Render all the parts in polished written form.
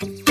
Good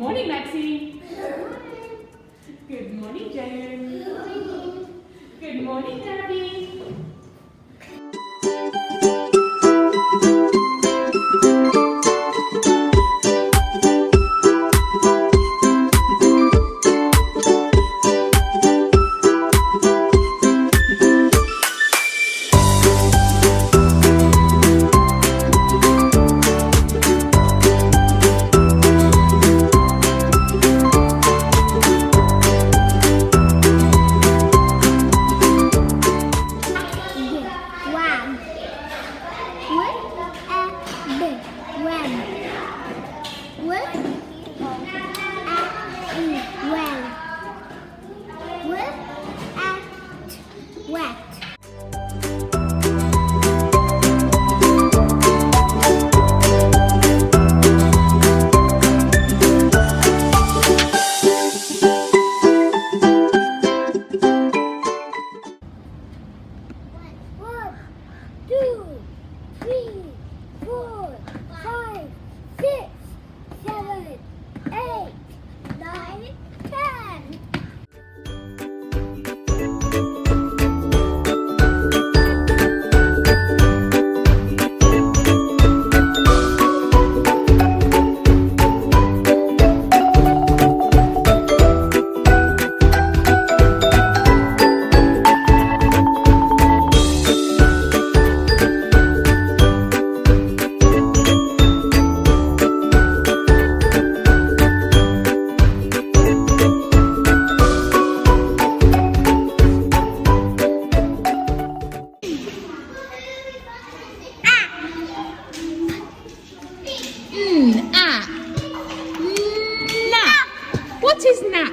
morning, Maxie. Good morning, Jen. Good morning, Gabby. What is nap?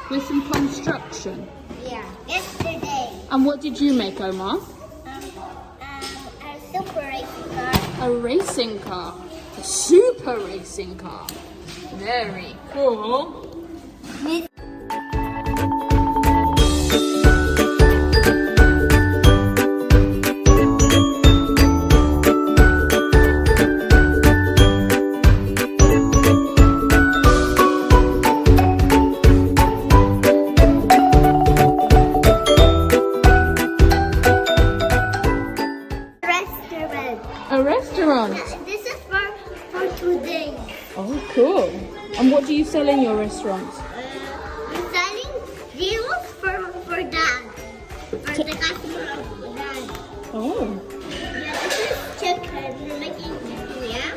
With some construction? Yeah, yesterday. And what did you make, Omar? A super racing car. A racing car. A super racing car. Very cool. A restaurant? This is for today. Oh, cool. And what do you sell in your restaurant? We're selling deals for dad. For the customer of dad. Oh. Yeah, this is chicken. We're making chicken, yeah?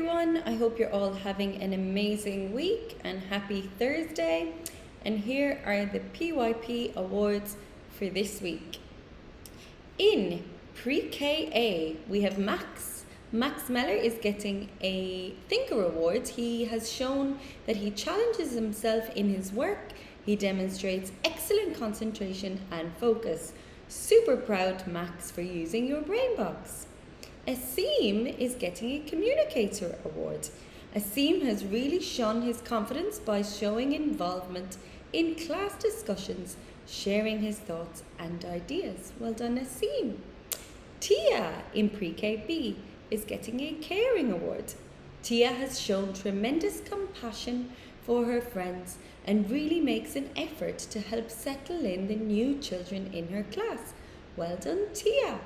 everyone. I hope you're all having an amazing week and happy Thursday. And here are the PYP awards for this week. In Pre-KA, we have Max. Max Meller is getting a Thinker Award. He has shown that he challenges himself in his work. He demonstrates excellent concentration and focus. Super proud, Max, for using your brain box. Asim is getting a Communicator Award. Asim has really shone his confidence by showing involvement in class discussions, sharing his thoughts and ideas. Well done, Asim. Tia in Pre-KB is getting a Caring Award. Tia has shown tremendous compassion for her friends and really makes an effort to help settle in the new children in her class. Well done, Tia.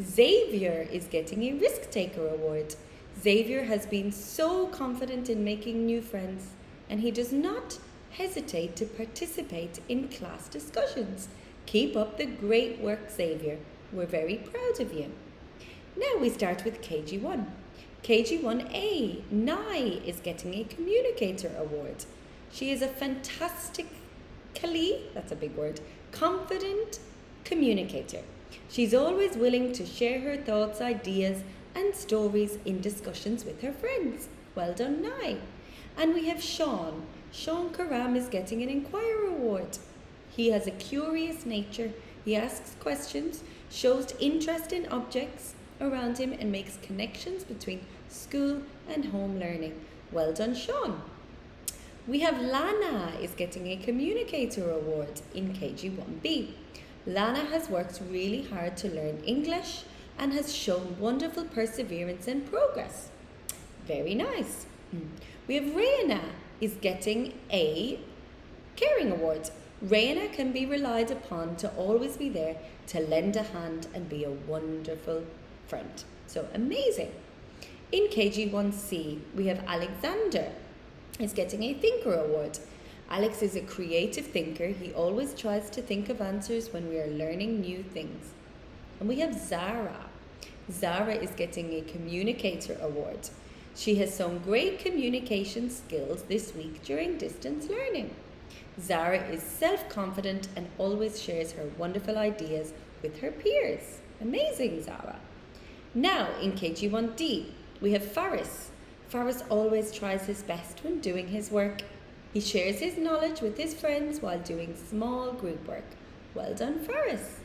Xavier is getting a Risk Taker Award. Xavier has been so confident in making new friends, and he does not hesitate to participate in class discussions. Keep up the great work, Xavier. We're very proud of you. Now we start with KG1. KG1A, Nai, is getting a Communicator Award. She is a fantastically, that's a big word, confident communicator. She's always willing to share her thoughts, ideas, and stories in discussions with her friends. Well done, Nai. And we have Sean. Sean Karam is getting an Inquirer Award. He has a curious nature. He asks questions, shows interest in objects around him, and makes connections between school and home learning. Well done, Sean. We have Lana is getting a Communicator Award in KG1B. Lana has worked really hard to learn English and has shown wonderful perseverance and progress. Very nice. We have Rayana is getting a Caring Award. Rayana can be relied upon to always be there to lend a hand and be a wonderful friend. So amazing. In KG1C, we have Alexander is getting a Thinker Award. Alex is a creative thinker. He always tries to think of answers when we are learning new things. And we have Zara. Zara is getting a Communicator Award. She has shown great communication skills this week during distance learning. Zara is self-confident and always shares her wonderful ideas with her peers. Amazing, Zara. Now in KG1D, we have Faris. Faris always tries his best when doing his work. He shares his knowledge with his friends while doing small group work. Well done, Faris.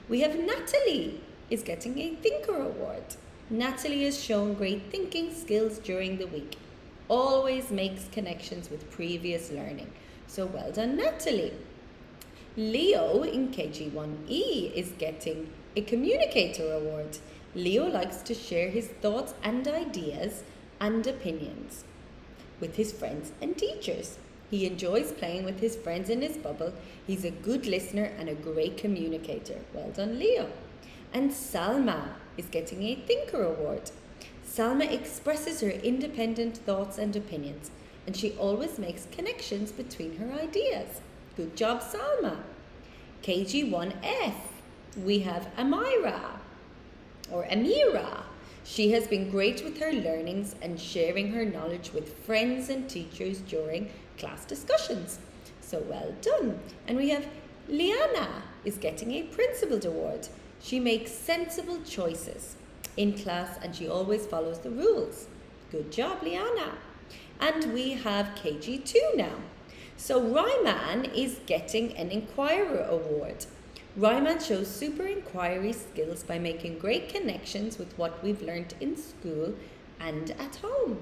We have Natalie is getting a Thinker Award. Natalie has shown great thinking skills during the week. Always makes connections with previous learning. So well done, Natalie. Leo in KG1E is getting a Communicator Award. Leo likes to share his thoughts and ideas and opinions with his friends and teachers. He enjoys playing with his friends in his bubble. He's a good listener and a great communicator. Well done, Leo. And Salma is getting a Thinker Award. Salma expresses her independent thoughts and opinions, and she always makes connections between her ideas. Good job, Salma. KG1F, we have Amira. She has been great with her learnings and sharing her knowledge with friends and teachers during class discussions. So well done. And we have Liana is getting a Principal Award. She makes sensible choices in class and she always follows the rules. Good job, Liana. And we have KG2 now. So Ryman is getting an Inquirer Award. Ryman shows super inquiry skills by making great connections with what we've learned in school and at home.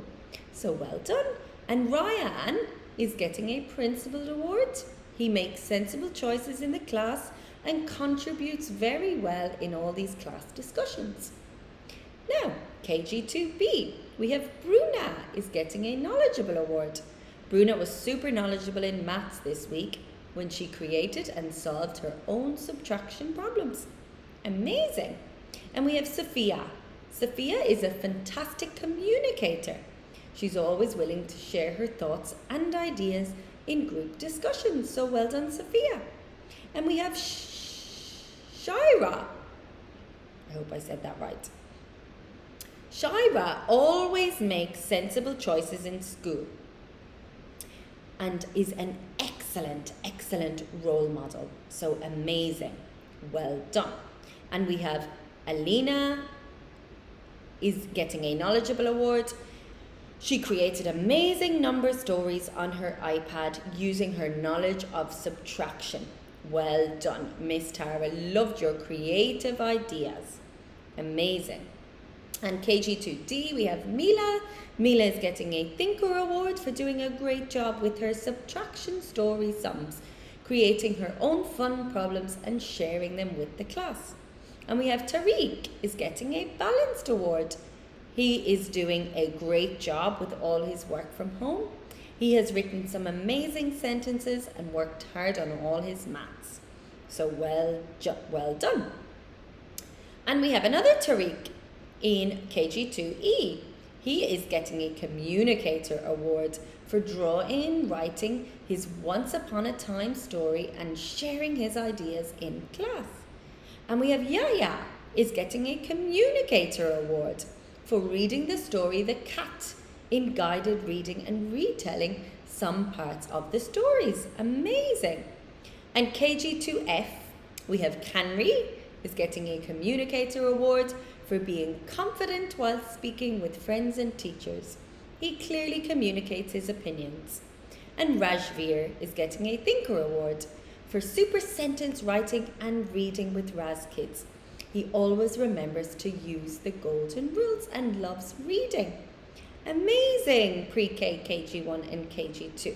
So well done. And Ryan is getting a Principal Award. He makes sensible choices in the class and contributes very well in all these class discussions. Now, KG2B, we have Bruna is getting a Knowledgeable Award. Bruna was super knowledgeable in maths this week when she created and solved her own subtraction problems. Amazing. And we have Sophia. Sophia is a fantastic communicator. She's always willing to share her thoughts and ideas in group discussions. So well done, Sophia. And we have Shira. I hope I said that right. Shira always makes sensible choices in school and is an excellent role model. So amazing. Well done. And we have Alina is getting a knowledgeable award. She created amazing number stories on her iPad using her knowledge of subtraction. Well done, Miss Tara. Loved your creative ideas. Amazing. And KG2D, we have Mila. Mila is getting a Thinker Award for doing a great job with her subtraction story sums, creating her own fun problems and sharing them with the class. And we have Tariq is getting a Balanced Award. He is doing a great job with all his work from home. He has written some amazing sentences and worked hard on all his maths. So well done. And we have another Tariq in KG2E. He is getting a Communicator Award for drawing, writing his once upon a time story and sharing his ideas in class. And we have Yaya is getting a Communicator Award for reading the story The Cat in guided reading and retelling some parts of the stories. Amazing. And KG2F, we have Kanri is getting a Communicator Award for being confident while speaking with friends and teachers. He clearly communicates his opinions. And Rajveer is getting a Thinker Award for super sentence writing and reading with Raz Kids. He always remembers to use the golden rules and loves reading. Amazing, Pre-K, KG1 and KG2.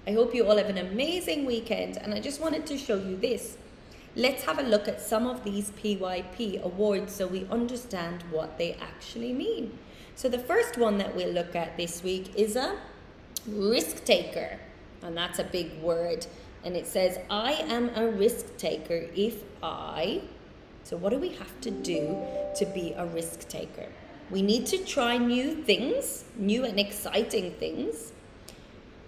I hope you all have an amazing weekend, and I just wanted to show you this. Let's have a look at some of these PYP awards so we understand what they actually mean. So the first one that we'll look at this week is a risk taker, and that's a big word. And it says, I am a risk taker if I... So what do we have to do to be a risk taker? We need to try new things, new and exciting things.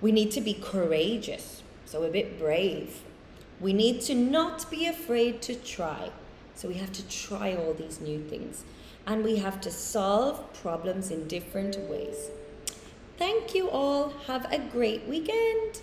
We need to be courageous, so a bit brave. We need to not be afraid to try. So we have to try all these new things. And we have to solve problems in different ways. Thank you all. Have a great weekend.